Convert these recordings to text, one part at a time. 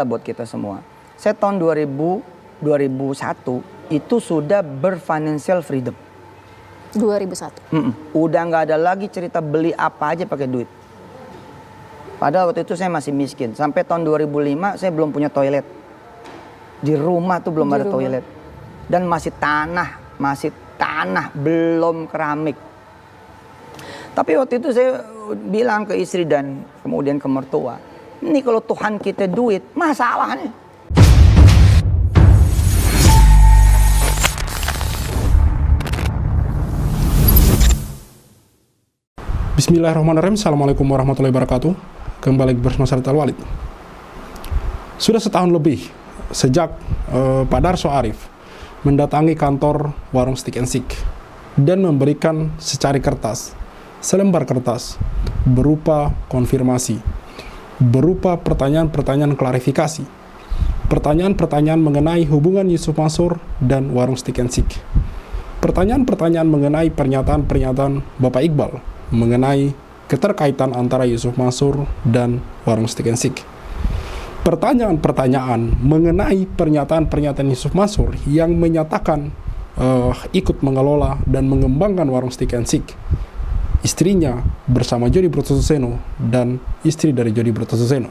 buat kita semua. Saya tahun 2001 itu sudah berfinancial freedom. 2001. Udah nggak ada lagi cerita beli apa aja pakai duit. Padahal waktu itu saya masih miskin. Sampai tahun 2005 saya belum punya toilet. Di rumah tuh belum ada toilet. Dan masih tanah, belum keramik. Tapi waktu itu saya bilang ke istri dan kemudian ke mertua, ini kalau Tuhan kita duit, masalahnya. Bismillahirrahmanirrahim. Assalamualaikum warahmatullahi wabarakatuh. Kembali bersama saya Al-Walid. Sudah setahun lebih sejak Pak Darso Arif mendatangi kantor warung Stick and Seek dan memberikan selembar kertas berupa konfirmasi, berupa pertanyaan-pertanyaan klarifikasi, pertanyaan-pertanyaan mengenai hubungan Yusuf Mansur dan warung Stick and Seek, pertanyaan-pertanyaan mengenai pernyataan-pernyataan Bapak Iqbal mengenai keterkaitan antara Yusuf Mansur dan warung Stick and Seek, pertanyaan-pertanyaan mengenai pernyataan-pernyataan Yusuf Mansur yang menyatakan ikut mengelola dan mengembangkan warung Stick and Seek, istrinya bersama Jody Brotoseno dan istri dari Jody Brotoseno.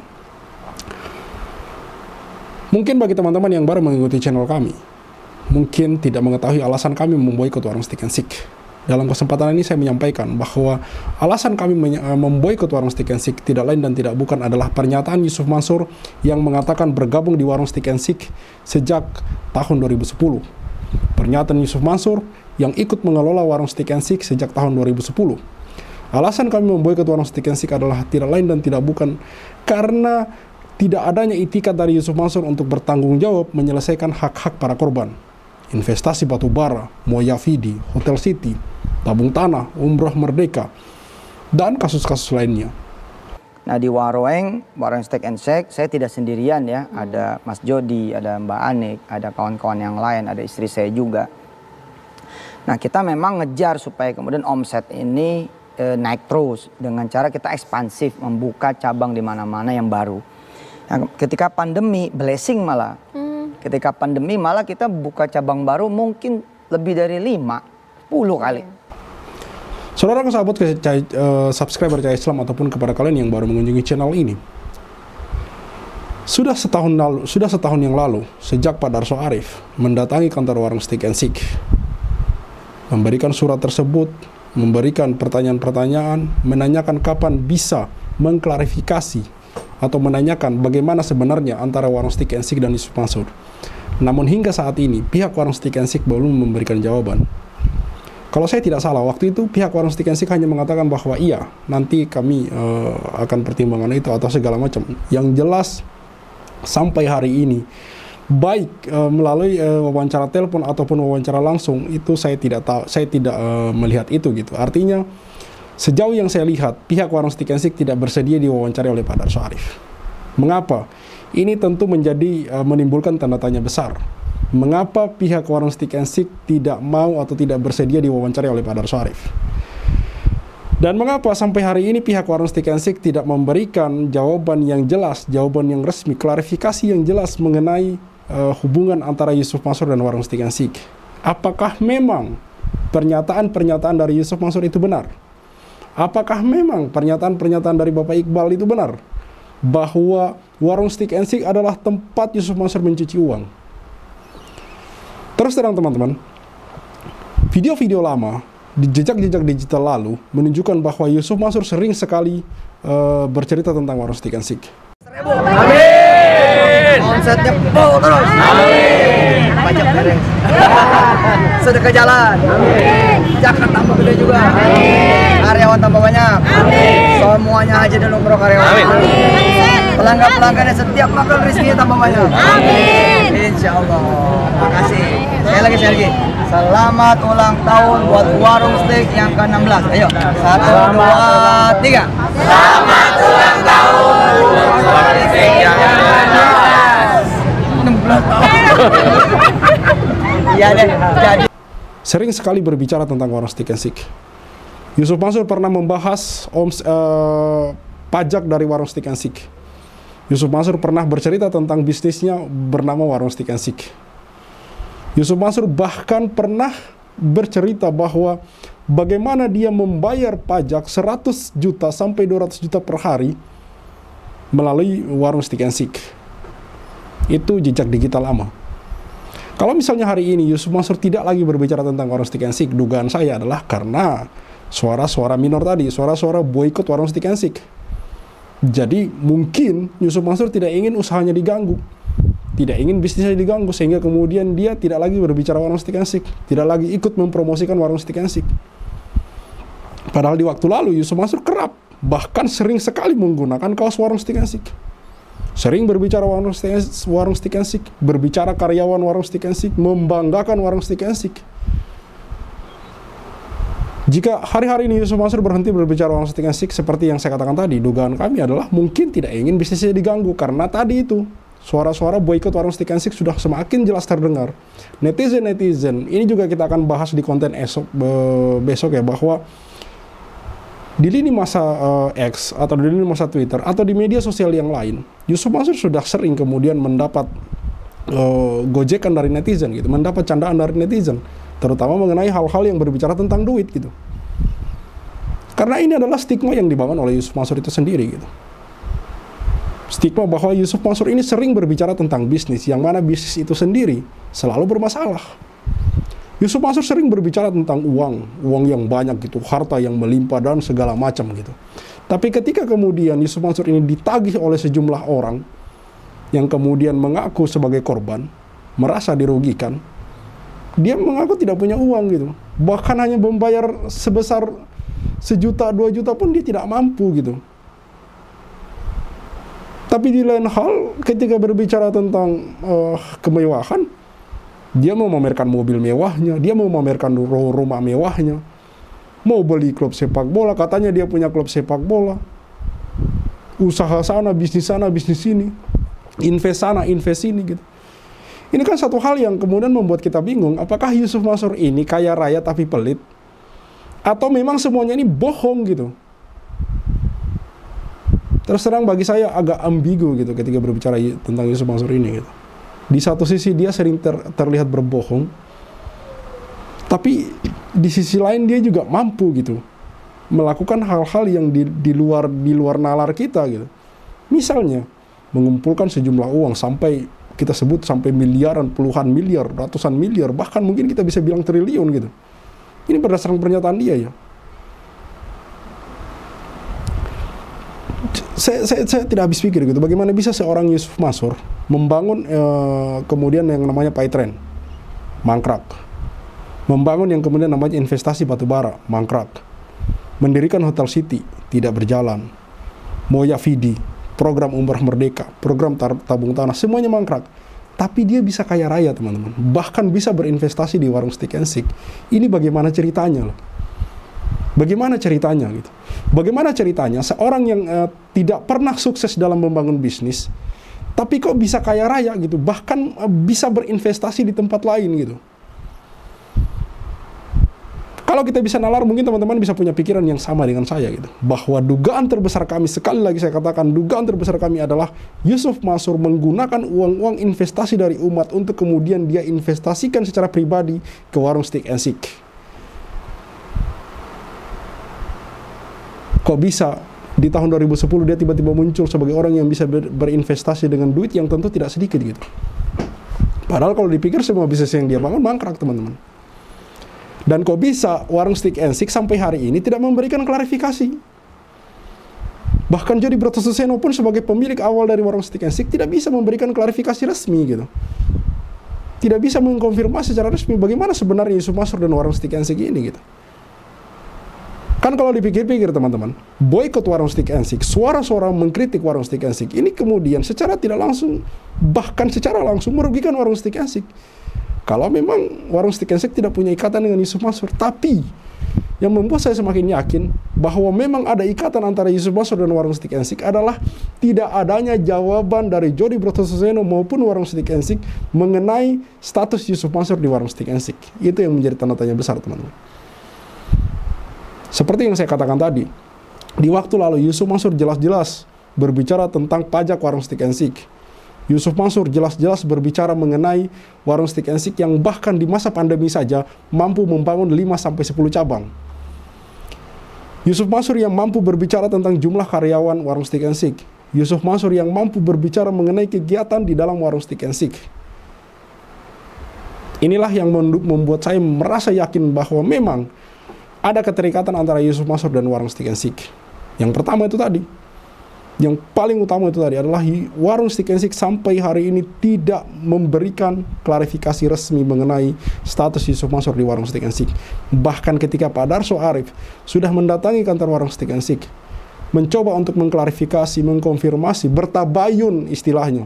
Mungkin bagi teman-teman yang baru mengikuti channel kami, mungkin tidak mengetahui alasan kami memboikot warung Stick and Seek. Dalam kesempatan ini saya menyampaikan bahwa alasan kami memboikot warung Stick and Seek tidak lain dan tidak bukan adalah pernyataan Yusuf Mansur yang mengatakan bergabung di warung Stick and Seek sejak tahun 2010. Pernyataan Yusuf Mansur yang ikut mengelola warung Stick and Seek sejak tahun 2010. Alasan kami memboikot warung Stick and Seek adalah tidak lain dan tidak bukan karena tidak adanya itikat dari Yusuf Mansur untuk bertanggung jawab menyelesaikan hak-hak para korban. Investasi batubara, Moyafidi, Hotel City, tabung tanah, umroh merdeka, dan kasus-kasus lainnya. Nah di warung Stick and Seek saya tidak sendirian ya. Ada Mas Jody, ada Mbak Anik, ada kawan-kawan yang lain, ada istri saya juga. Nah kita memang ngejar supaya kemudian omset ini naik terus dengan cara kita ekspansif, membuka cabang di mana-mana yang baru. Nah, ketika pandemi blessing malah. Ketika pandemi malah kita buka cabang baru mungkin lebih dari 10 kali. Saudara sahabat subscriber Cahaya Islam ataupun kepada kalian yang baru mengunjungi channel ini. Sudah setahun yang lalu sejak Pak Darso Arif mendatangi kantor warung Stick and Seek, memberikan surat tersebut, memberikan pertanyaan-pertanyaan, menanyakan kapan bisa mengklarifikasi atau menanyakan bagaimana sebenarnya antara warung Stick and Seek dan Yusuf Mansur. Namun hingga saat ini pihak warung Stick and Seek belum memberikan jawaban. Kalau saya tidak salah, waktu itu pihak warung Stick and Seek hanya mengatakan bahwa iya, nanti kami akan pertimbangkan itu atau segala macam. Yang jelas sampai hari ini, baik melalui wawancara telepon ataupun wawancara langsung, itu saya tidak tahu, saya tidak melihat itu gitu. Artinya sejauh yang saya lihat, pihak warung Stick and Seek tidak bersedia diwawancari oleh Pak Darso Arif. Mengapa? Ini tentu menimbulkan tanda tanya besar. Mengapa pihak warung Stick and Seek tidak mau atau tidak bersedia diwawancari oleh Pak Darso Arif? Dan mengapa sampai hari ini pihak warung Stick and Seek tidak memberikan jawaban yang jelas, jawaban yang resmi, klarifikasi yang jelas mengenai hubungan antara Yusuf Mansur dan warung Stick and Seek? Apakah memang pernyataan-pernyataan dari Yusuf Mansur itu benar? Apakah memang pernyataan-pernyataan dari Bapak Iqbal itu benar? Bahwa warung Stick and Seek adalah tempat Yusuf Mansur mencuci uang. Terus terang teman-teman, video-video lama di jejak-jejak digital lalu menunjukkan bahwa Yusuf Mansur sering sekali bercerita tentang warung Stick and Seek. Amin. Omsetnya full terus. Amin. Pajak beres. Sedekah jalan. Amin. Zakat tambah gede juga. Amin. Karyawan tambah banyak. Amin. Semuanya aja dan umroh karyawan. Amin. Pelanggan-pelanggannya setiap makan rezekinya tambah banyak. Amin. Insya Allah. Makasih. Sekali lagi. Selamat ulang tahun buat warung steak yang ke-16. Ayo. 1, 2, 3. Selamat ulang tahun buat warung steak yang ke-16. 16 tahun. Iya deh. Jadi. Sering sekali berbicara tentang warung Stick and Seek. Yusuf Mansur pernah membahas pajak dari warung Stick and Seek. Yusuf Mansur pernah bercerita tentang bisnisnya bernama Warung Stick and Stick. Yusuf Mansur bahkan pernah bercerita bahwa bagaimana dia membayar pajak 100 juta sampai 200 juta per hari melalui Warung Stick and Stick. Itu jejak digital lama. Kalau misalnya hari ini Yusuf Mansur tidak lagi berbicara tentang Warung Stick and Stick, dugaan saya adalah karena suara-suara minor tadi, suara-suara boykot Warung Stick and Stick. Jadi mungkin Yusuf Mansur tidak ingin usahanya diganggu, tidak ingin bisnisnya diganggu, sehingga kemudian dia tidak lagi berbicara Warung Stick and Stick, tidak lagi ikut mempromosikan Warung Stick and Stick. Padahal di waktu lalu Yusuf Mansur kerap, bahkan sering sekali menggunakan kaos Warung Stick and Stick. Sering berbicara Warung Stick and Stick, berbicara karyawan Warung Stick and Stick, membanggakan Warung Stick and Stick. Jika hari-hari ini Yusuf Mansur berhenti berbicara Warung Stick and Stick, seperti yang saya katakan tadi, dugaan kami adalah mungkin tidak ingin bisnisnya diganggu, karena tadi itu suara-suara boykot Warung Stick and Stick sudah semakin jelas terdengar. Netizen, ini juga kita akan bahas di konten besok ya, bahwa di lini masa X atau di lini masa Twitter atau di media sosial yang lain, Yusuf Mansur sudah sering kemudian mendapat gojekan dari netizen gitu, mendapat candaan dari netizen, terutama mengenai hal-hal yang berbicara tentang duit gitu. Karena ini adalah stigma yang dibangun oleh Yusuf Mansur itu sendiri gitu. Stigma bahwa Yusuf Mansur ini sering berbicara tentang bisnis, yang mana bisnis itu sendiri selalu bermasalah. Yusuf Mansur sering berbicara tentang uang yang banyak gitu, harta yang melimpah dan segala macam gitu. Tapi ketika kemudian Yusuf Mansur ini ditagih oleh sejumlah orang yang kemudian mengaku sebagai korban, merasa dirugikan, dia mengaku tidak punya uang gitu. Bahkan hanya membayar sebesar 1 juta, 2 juta pun dia tidak mampu gitu. Tapi di lain hal, ketika berbicara tentang kemewahan, dia mau memamerkan mobil mewahnya, dia mau memamerkan rumah mewahnya, mau beli klub sepak bola, katanya dia punya klub sepak bola, usaha sana, bisnis sini, invest sana, invest sini gitu. Ini kan satu hal yang kemudian membuat kita bingung, apakah Yusuf Mansur ini kaya raya tapi pelit, atau memang semuanya ini bohong gitu. Terus terang bagi saya agak ambigu gitu ketika berbicara tentang Yusuf Mansur ini gitu. Di satu sisi dia sering terlihat berbohong, tapi di sisi lain dia juga mampu gitu melakukan hal-hal yang di luar nalar kita gitu. Misalnya mengumpulkan sejumlah uang sampai kita sebut sampai miliaran, puluhan miliar, ratusan miliar, bahkan mungkin kita bisa bilang triliun gitu. Ini berdasarkan pernyataan dia ya. Saya tidak habis pikir gitu, bagaimana bisa seorang Yusuf Mansur membangun kemudian yang namanya Paytrend, mangkrak. Membangun yang kemudian namanya investasi batubara, mangkrak. Mendirikan Hotel City, tidak berjalan. Moya Fidi, program Umrah Merdeka, program tabung tanah, semuanya mangkrak. Tapi dia bisa kaya raya teman-teman, bahkan bisa berinvestasi di Warung Stick and Stick. Ini bagaimana ceritanya loh? Bagaimana ceritanya gitu? Bagaimana ceritanya seorang yang tidak pernah sukses dalam membangun bisnis, tapi kok bisa kaya raya gitu, bahkan bisa berinvestasi di tempat lain gitu. Kalau kita bisa nalar, mungkin teman-teman bisa punya pikiran yang sama dengan saya gitu, bahwa dugaan terbesar kami, sekali lagi saya katakan, dugaan terbesar kami adalah Yusuf Mansur menggunakan uang-uang investasi dari umat untuk kemudian dia investasikan secara pribadi ke Warung Stick and Stick. Kok bisa di tahun 2010 dia tiba-tiba muncul sebagai orang yang bisa berinvestasi dengan duit yang tentu tidak sedikit gitu. Padahal kalau dipikir semua bisnis yang dia bangun mangkrak teman-teman. Dan kok bisa Warung Stick and Stick sampai hari ini tidak memberikan klarifikasi. Bahkan Jody Brotoseno pun sebagai pemilik awal dari Warung Stick and Stick tidak bisa memberikan klarifikasi resmi gitu. Tidak bisa mengkonfirmasi secara resmi bagaimana sebenarnya Yusuf Mansur dan Warung Stick and Stick ini gitu. Kan kalau dipikir-pikir teman-teman, boykot Warung Stick and Stick, suara-suara mengkritik Warung Stick and Stick, ini kemudian secara tidak langsung, bahkan secara langsung merugikan Warung Stick and Stick. Kalau memang Warung Stick and Stick tidak punya ikatan dengan Yusuf Mansur, tapi yang membuat saya semakin yakin bahwa memang ada ikatan antara Yusuf Mansur dan Warung Stick and Stick adalah tidak adanya jawaban dari Jody Brotoseno maupun Warung Stick and Stick mengenai status Yusuf Mansur di Warung Stick and Stick. Itu yang menjadi tanda tanya besar teman-teman. Seperti yang saya katakan tadi, di waktu lalu Yusuf Mansur jelas-jelas berbicara tentang pajak warung Stick and Seek. Yusuf Mansur jelas-jelas berbicara mengenai warung Stick and Seek yang bahkan di masa pandemi saja mampu membangun 5-10 cabang. Yusuf Mansur yang mampu berbicara tentang jumlah karyawan warung Stick and Seek. Yusuf Mansur yang mampu berbicara mengenai kegiatan di dalam warung Stick and Seek. Inilah yang membuat saya merasa yakin bahwa memang ada keterikatan antara Yusuf Mansur dan warung Stick and Seek. Yang pertama itu tadi, yang paling utama itu tadi adalah warung Stick and Seek sampai hari ini tidak memberikan klarifikasi resmi mengenai status Yusuf Mansur di warung Stick and Seek. Bahkan ketika Pak Darso Arif sudah mendatangi kantor warung Stick and Seek, mencoba untuk mengklarifikasi, mengkonfirmasi, bertabayun istilahnya.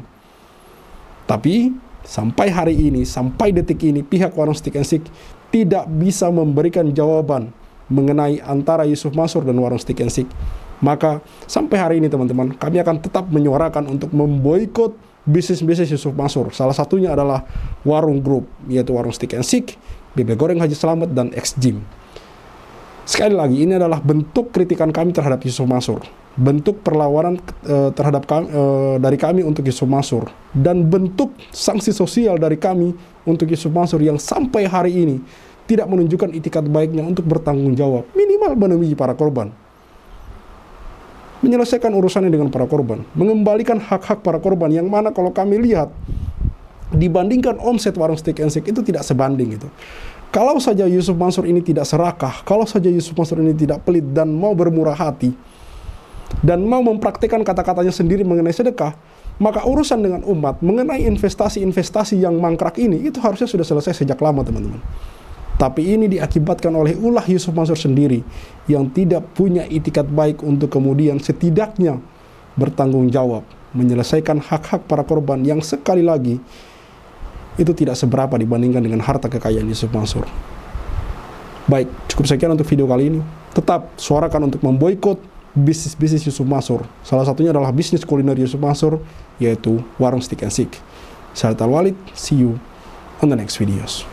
Tapi sampai hari ini, sampai detik ini, pihak warung Stick and Seek tidak bisa memberikan jawaban mengenai antara Yusuf Mansur dan warung Stick and Seek. Maka sampai hari ini teman-teman, kami akan tetap menyuarakan untuk memboikot bisnis-bisnis Yusuf Mansur. Salah satunya adalah warung grup, yaitu warung Stick and Seek, Bebek Goreng Haji Slamet, dan X-Gym. Sekali lagi, ini adalah bentuk kritikan kami terhadap Yusuf Mansur, bentuk perlawanan terhadap dari kami untuk Yusuf Mansur, dan bentuk sanksi sosial dari kami untuk Yusuf Mansur yang sampai hari ini tidak menunjukkan itikat baiknya untuk bertanggung jawab, minimal menemui para korban, menyelesaikan urusannya dengan para korban, mengembalikan hak-hak para korban, yang mana kalau kami lihat dibandingkan omset warung Stick and Seek itu tidak sebanding itu. Kalau saja Yusuf Mansur ini tidak serakah, kalau saja Yusuf Mansur ini tidak pelit dan mau bermurah hati, dan mau mempraktikkan kata-katanya sendiri mengenai sedekah, maka urusan dengan umat mengenai investasi-investasi yang mangkrak ini, itu harusnya sudah selesai sejak lama teman-teman. Tapi ini diakibatkan oleh ulah Yusuf Mansur sendiri, yang tidak punya itikat baik untuk kemudian setidaknya bertanggung jawab, menyelesaikan hak-hak para korban yang sekali lagi, itu tidak seberapa dibandingkan dengan harta kekayaan Yusuf Mansur. Baik, cukup sekian untuk video kali ini. Tetap suarakan untuk memboikot bisnis-bisnis Yusuf Mansur. Salah satunya adalah bisnis kuliner Yusuf Mansur, yaitu warung Stick and Seek. Saya Tal Walid, see you on the next videos.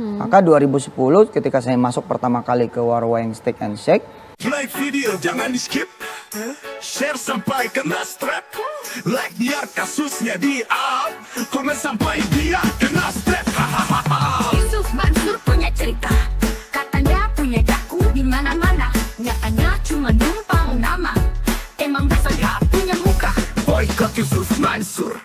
Maka 2010 ketika saya masuk pertama kali ke warung Stick and Seek, like video jangan di skip, share sampai kena strap, like biar kasusnya di up, komen sampai dia kena strap. Yusuf Mansur punya cerita, katanya punya daku di mana-mana, nyatanya cuma numpang nama, emang dasar gak punya muka. Boykot Yusuf Mansur,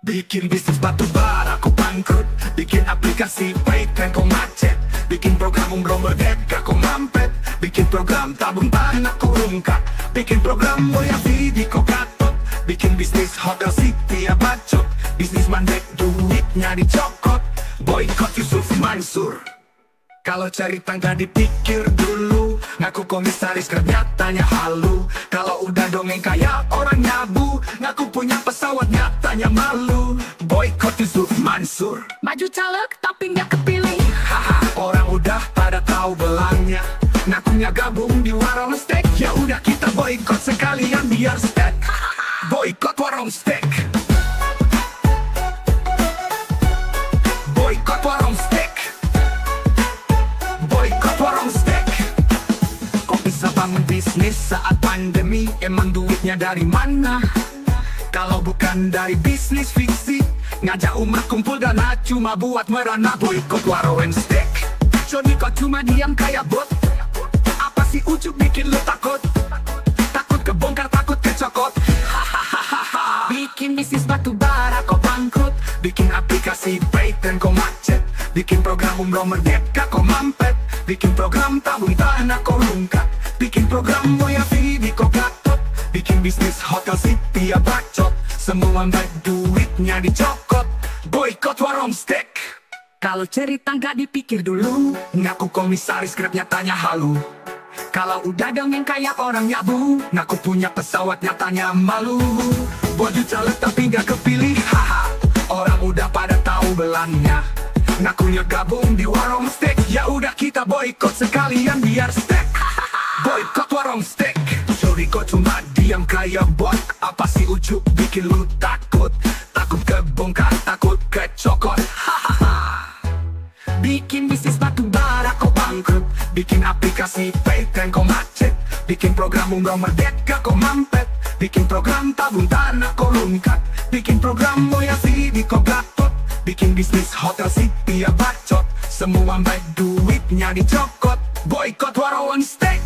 bikin bisnis batu bara kau bangkrut, bikin aplikasi Paytm kau macet, bikin program umroh merdeka kau mampet, bikin program tabung tanah kau rungkat, bikin program Moya Vidi kau gatot, bikin bisnis hotel city ya bacot, bisnis mandek duitnya dicokot. Boykot Yusuf Mansur. Kalau cari tangga dipikir dulu, ngaku komisaris ternyatanya halu. Kalau udah dongeng kayak orang nyabu, ngaku punya pesawat nyatanya malu. Boykot Yusuf Mansur. Maju caleg tapi nggak kepilih. Haha, orang udah pada tahu belangnya, ngakunya gabung di warung steak. Ya udah kita boykot sekalian biar steak. Boykot warung steak. Boykot warung steak. Boykot warung steak. Kok bisa bangun bisnis saat pandemi? Emang duitnya dari mana? Kalau bukan dari bisnis fiksi, ngajak umat kumpul dana cuma buat merana. Boykot warung steak. Joni kok cuma diam kayak bot? Apa sih ujuk bikin lu takut? Takut kebongkar, takut kecokot. Hahaha. Bikin bisnis batu bara kok bangkrut, Bikin aplikasi Paytm kau macet, bikin program umroh merdeka kau mampet, bikin program tabung tanah kau rungkat, bikin program Moya Vidi kau gatot, bikin bisnis hotel city ya bacot, semua baik duitnya dicokot. Boykot warung steak. Kalau cerita nggak dipikir dulu, ngaku komisaris grab nyatanya halu. Kalau udah dongeng kayak orang nyabu, ngaku punya pesawat nyatanya malu. Baju caleg tapi nggak kepilih, haha. Orang udah pada tahu belangnya, ngakunya gabung di warung steak. Ya udah kita boykot sekalian biar steak. Boykot warung steak. Sorry kok cuma diam kayak bot. Apa sih ujuk bikin lu takut? Takut kebongkar, takut kecokot. Bikin bisnis batu bara kau bangkrut, bikin aplikasi Paytm kau macet, bikin program umroh merdeka kau mampet, Bikin program tabung tanah kau lungkat. Bikin program moya Vivi kau gatot. Bikin bisnis hotel city ya bacot. Semua baik duitnya dicokot. Boykot warung steak.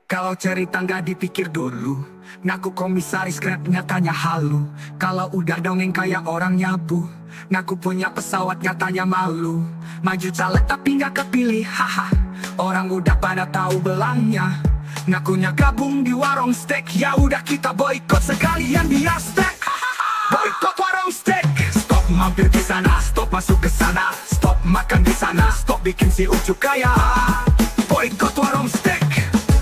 Kalau cerita nggak dipikir dulu, ngaku komisaris grab nyatanya halu. Kalau udah dongeng kayak orang nyabu, ngaku punya pesawat nyatanya malu. Maju caleg tapi nggak kepilih, haha. Orang udah pada tahu belangnya. Ngakunya gabung di warung steak, ya udah kita boykot sekalian biar steak. Boykot warung steak. Stop mampir di sana, stop masuk ke sana, stop makan di sana, stop bikin si Ucup kaya. Boykot warung steak.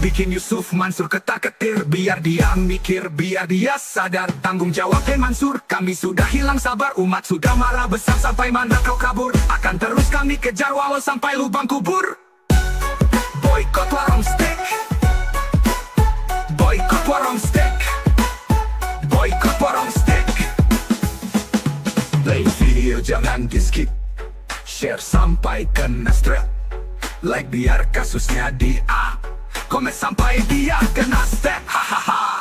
Bikin Yusuf Mansur ketar-ketir, biar dia mikir, biar dia sadar tanggung jawab. Mansur, kami sudah hilang sabar, umat sudah marah besar sampai mana kau kabur. Akan terus kami kejar walau sampai lubang kubur. Boykot warung steak. Boykot warung steak. Boykot warung steak. Play video jangan di skip, share sampai kena strap, like biar kasusnya di up, komen sampai dia kena step, hahaha.